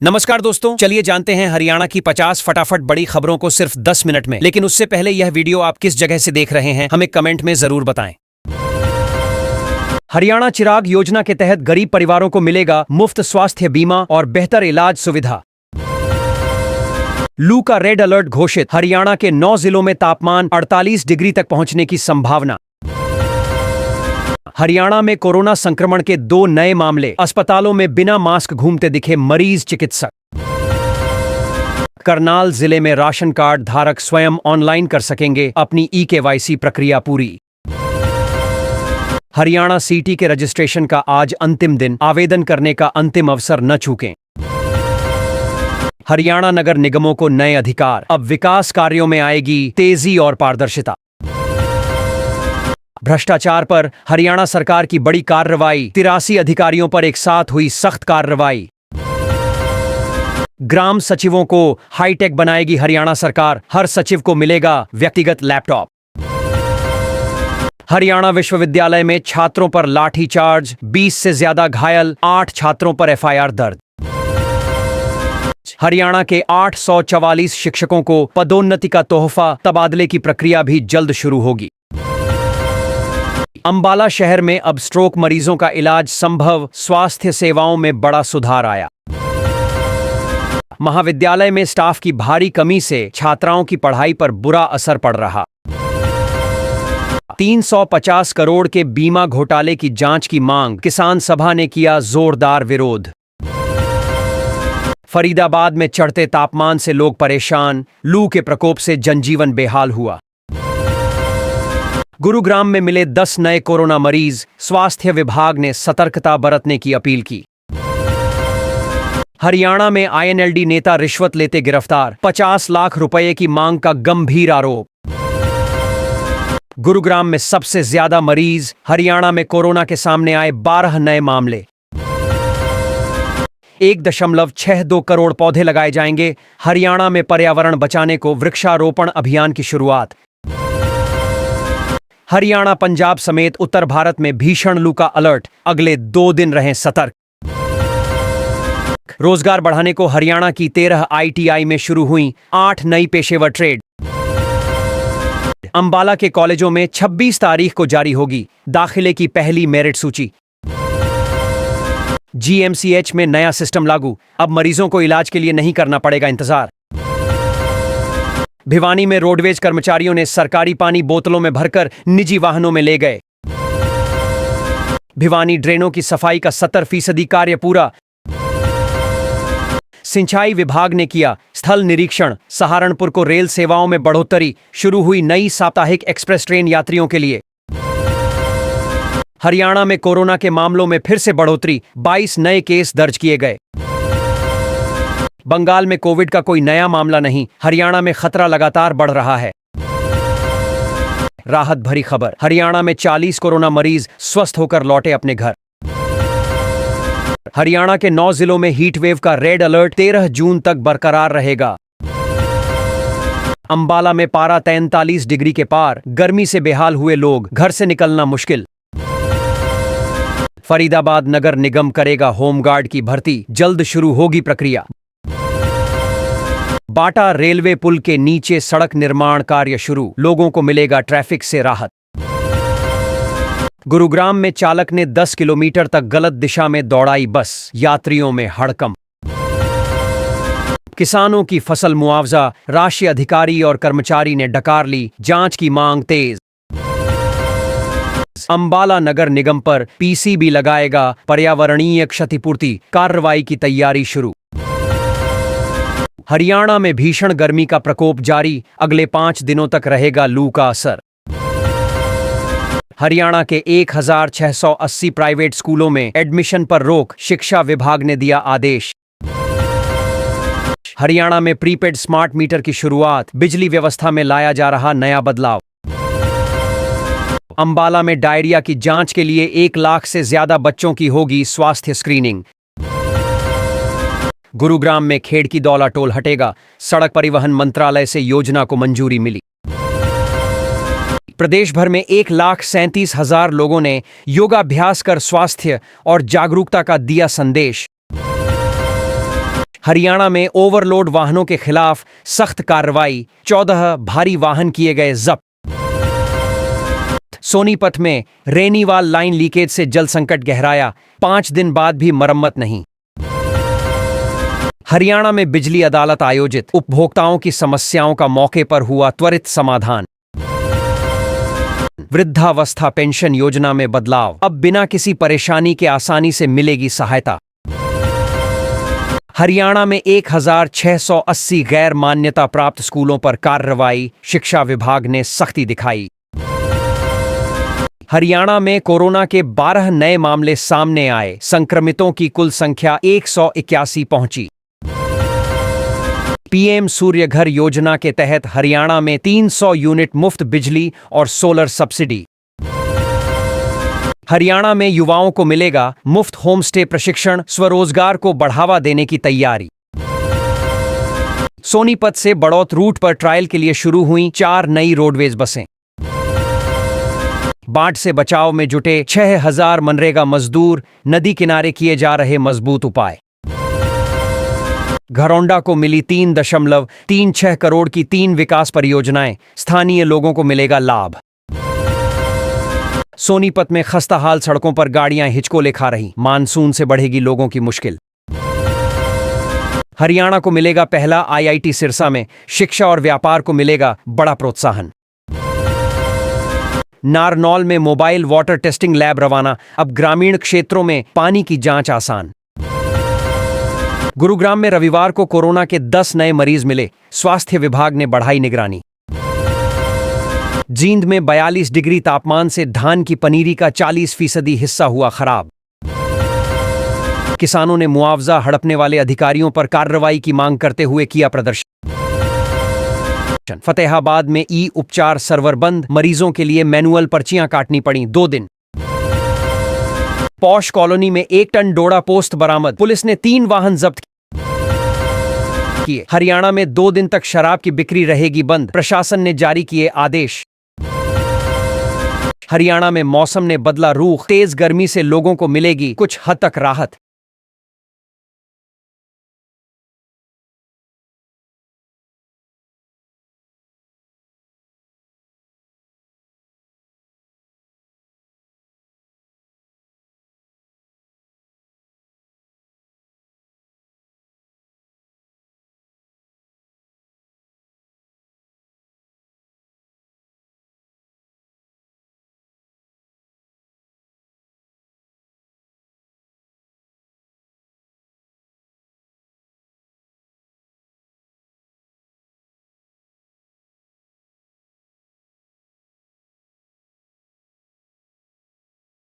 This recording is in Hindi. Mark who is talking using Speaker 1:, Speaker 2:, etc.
Speaker 1: नमस्कार दोस्तों, चलिए जानते हैं हरियाणा की 50 फटाफट बड़ी खबरों को सिर्फ 10 मिनट में। लेकिन उससे पहले यह वीडियो आप किस जगह से देख रहे हैं हमें कमेंट में जरूर बताएं। हरियाणा चिराग योजना के तहत गरीब परिवारों को मिलेगा मुफ्त स्वास्थ्य बीमा और बेहतर इलाज सुविधा। लू का रेड अलर्ट घोषित, हरियाणा के 9 जिलों में तापमान 48 डिग्री तक पहुंचने की संभावना। हरियाणा में कोरोना संक्रमण के 2 नए मामले, अस्पतालों में बिना मास्क घूमते दिखे मरीज चिकित्सक। करनाल जिले में राशन कार्ड धारक स्वयं ऑनलाइन कर सकेंगे अपनी ई-केवाईसी प्रक्रिया पूरी। हरियाणा सीटी के रजिस्ट्रेशन का आज अंतिम दिन, आवेदन करने का अंतिम अवसर न चूकें। हरियाणा नगर निगमों को नए अधिकार, अब विकास कार्यों में आएगी तेजी और पारदर्शिता। भ्रष्टाचार पर हरियाणा सरकार की बड़ी कार्रवाई, 83 अधिकारियों पर एक साथ हुई सख्त कार्रवाई। ग्राम सचिवों को हाईटेक बनाएगी हरियाणा सरकार, हर सचिव को मिलेगा व्यक्तिगत लैपटॉप। हरियाणा विश्वविद्यालय में छात्रों पर लाठीचार्ज, 20 से ज्यादा घायल, 8 छात्रों पर एफआईआर दर्ज। हरियाणा के 844 शिक्षकों को पदोन्नति का तोहफा, तबादले की प्रक्रिया भी जल्द शुरू होगी। अंबाला शहर में अब स्ट्रोक मरीजों का इलाज संभव, स्वास्थ्य सेवाओं में बड़ा सुधार आया। महाविद्यालय में स्टाफ की भारी कमी से छात्राओं की पढ़ाई पर बुरा असर पड़ रहा। 350 करोड़ के बीमा घोटाले की जांच की मांग, किसान सभा ने किया जोरदार विरोध। फरीदाबाद में चढ़ते तापमान से लोग परेशान, लू के प्रकोप से जनजीवन बेहाल हुआ। गुरुग्राम में मिले 10 नए कोरोना मरीज, स्वास्थ्य विभाग ने सतर्कता बरतने की अपील की। हरियाणा में आईएनएलडी नेता रिश्वत लेते गिरफ्तार, 50 लाख रुपए की मांग का गंभीर आरोप। गुरुग्राम में सबसे ज्यादा मरीज, हरियाणा में कोरोना के सामने आए 12 नए मामले। 1.62 करोड़ पौधे लगाए जाएंगे, हरियाणा में पर्यावरण बचाने को वृक्षारोपण अभियान की शुरुआत। हरियाणा, पंजाब समेत उत्तर भारत में भीषण लू का अलर्ट, अगले 2 दिन रहें सतर्क। रोजगार बढ़ाने को हरियाणा की 13 आईटीआई में शुरू हुई 8 नई पेशेवर ट्रेड। अंबाला के कॉलेजों में 26 तारीख को जारी होगी दाखिले की पहली मेरिट सूची। जीएमसीएच में नया सिस्टम लागू, अब मरीजों को इलाज के लिए नहीं करना पड़ेगा इंतजार। भिवानी में रोडवेज कर्मचारियों ने सरकारी पानी बोतलों में भरकर निजी वाहनों में ले गए। भिवानी ड्रेनों की सफाई का 70% कार्य पूरा। सिंचाई विभाग ने किया स्थल निरीक्षण, सहारनपुर को रेल सेवाओं में बढ़ोतरी, शुरू हुई नई साप्ताहिक एक्सप्रेस ट्रेन यात्रियों के लिए। हरियाणा में कोरोना के मामलों में फिर से बढ़ोतरी, 22 नए केस दर्ज किए गए। बंगाल में कोविड का कोई नया मामला नहीं, हरियाणा में खतरा लगातार बढ़ रहा है। राहत भरी खबर, हरियाणा में 40 कोरोना मरीज स्वस्थ होकर लौटे अपने घर। हरियाणा के 9 जिलों में हीट वेव का रेड अलर्ट 13 जून तक बरकरार रहेगा। अंबाला में पारा 43 डिग्री के पार, गर्मी से बेहाल हुए लोग, घर से निकलना मुश्किल। फरीदाबाद नगर निगम करेगा होमगार्ड की भर्ती, जल्द शुरू होगी प्रक्रिया। बाटा रेलवे पुल के नीचे सड़क निर्माण कार्य शुरू, लोगों को मिलेगा ट्रैफिक से राहत। गुरुग्राम में चालक ने 10 किलोमीटर तक गलत दिशा में दौड़ाई बस, यात्रियों में हड़कंप। किसानों की फसल मुआवजा राशि अधिकारी और कर्मचारी ने डकार ली, जांच की मांग तेज। अंबाला नगर निगम पर पीसीबी लगाएगा पर्यावरणीय क्षतिपूर्ति, कार्रवाई की तैयारी शुरू। हरियाणा में भीषण गर्मी का प्रकोप जारी, अगले 5 दिनों तक रहेगा लू का असर। हरियाणा के 1680 प्राइवेट स्कूलों में एडमिशन पर रोक, शिक्षा विभाग ने दिया आदेश। हरियाणा में प्रीपेड स्मार्ट मीटर की शुरुआत, बिजली व्यवस्था में लाया जा रहा नया बदलाव। अंबाला में डायरिया की जांच के लिए 1 लाख से ज्यादा बच्चों की होगी स्वास्थ्य स्क्रीनिंग। गुरुग्राम में खेड़ की दौला टोल हटेगा, सड़क परिवहन मंत्रालय से योजना को मंजूरी मिली। प्रदेश भर में 1,37,000 लोगों ने योगाभ्यास कर स्वास्थ्य और जागरूकता का दिया संदेश। हरियाणा में ओवरलोड वाहनों के खिलाफ सख्त कार्रवाई, 14 भारी वाहन किए गए जब्त। सोनीपत में रेनीवाल लाइन लीकेज से जल संकट गहराया, 5 दिन बाद भी मरम्मत नहीं। हरियाणा में बिजली अदालत आयोजित, उपभोक्ताओं की समस्याओं का मौके पर हुआ त्वरित समाधान। वृद्धावस्था पेंशन योजना में बदलाव, अब बिना किसी परेशानी के आसानी से मिलेगी सहायता। हरियाणा में 1680 गैर मान्यता प्राप्त स्कूलों पर कार्रवाई, शिक्षा विभाग ने सख्ती दिखाई। हरियाणा में कोरोना के 12 नए मामले सामने आए, संक्रमितों की कुल संख्या 181 पहुंची। पीएम सूर्य घर योजना के तहत हरियाणा में 300 यूनिट मुफ्त बिजली और सोलर सब्सिडी। हरियाणा में युवाओं को मिलेगा मुफ्त होम स्टे प्रशिक्षण, स्वरोजगार को बढ़ावा देने की तैयारी। सोनीपत से बड़ौत रूट पर ट्रायल के लिए शुरू हुई 4 नई रोडवेज बसें। बाढ़ से बचाव में जुटे 6000 मनरेगा मजदूर, नदी किनारे किए जा रहे मजबूत उपाय। घरौंडा को मिली 3.36 करोड़ की 3 विकास परियोजनाएं, स्थानीय लोगों को मिलेगा लाभ। सोनीपत में खस्ताहाल सड़कों पर गाड़ियां हिचकोले खा रही, मानसून से बढ़ेगी लोगों की मुश्किल। हरियाणा को मिलेगा पहला आईआईटी सिरसा में, शिक्षा और व्यापार को मिलेगा बड़ा प्रोत्साहन। नारनौल में मोबाइल वाटर टेस्टिंग लैब रवाना, अब ग्रामीण क्षेत्रों में पानी की जांच आसान। गुरुग्राम में रविवार को कोरोना के 10 नए मरीज मिले, स्वास्थ्य विभाग ने बढ़ाई निगरानी। जींद में 42 डिग्री तापमान से धान की पनीरी का 40% हिस्सा हुआ खराब। किसानों ने मुआवजा हड़पने वाले अधिकारियों पर कार्रवाई की मांग करते हुए किया प्रदर्शन। फतेहाबाद में ई उपचार सर्वर बंद, मरीजों के लिए मैनुअल पर्चियां काटनी पड़ी 2 दिन। पौष कॉलोनी में 1 टन डोडा पोस्त बरामद, पुलिस ने 3 वाहन जब्त किए। हरियाणा में 2 दिन तक शराब की बिक्री रहेगी बंद, प्रशासन ने जारी किए आदेश। हरियाणा में मौसम ने बदला रुख, तेज गर्मी से लोगों को मिलेगी कुछ हद तक राहत।